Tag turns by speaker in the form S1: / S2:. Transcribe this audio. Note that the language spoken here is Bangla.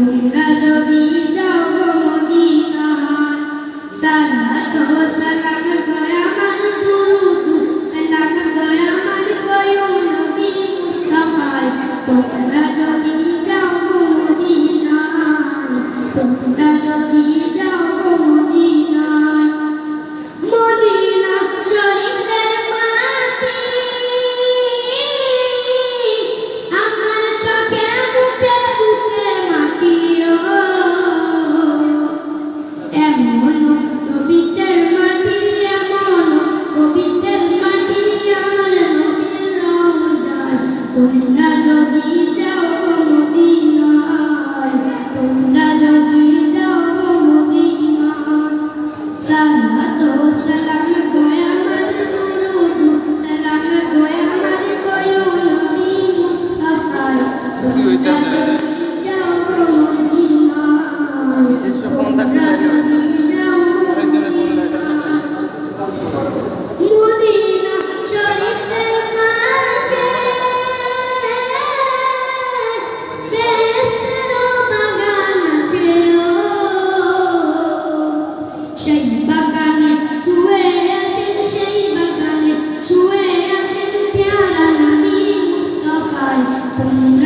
S1: তোমরা যদি যাও গো মদিনায় সালাত ও সালাম গয়া আমার দুরুদ সালাম গয়া আমার গয়ো নবী মুস্তাফায় তোমরা যদি যাও গো মদিনায় তোমরা যদি যাও গো মদিনায় মদিনা শরীফের মাটি আমার চোখে মুখে বুকে মাটিও এমন পবিত্র মাটি এমন পবিত্র মাটি আমার নবীর রওজায় তোমরা যদি যাও গো মদিনায় তোমরা যদি যাও গো মদিনায় সালাত ও সালাম গয়া আমার দুরুদ সালাম গয়া আমার গয়ো নবী মুস্তাফায় তোমরা যদি যাও গো মদিনায় তোমরা যদি যাও গো মদিনা শরীফের মাঝে বেহেশতের বাগান আছে সেই বাগানে শুয়ে আছেন সেই বাগানে শুয়ে আছেন প্যারা নবী মুস্তাফায় তোমরা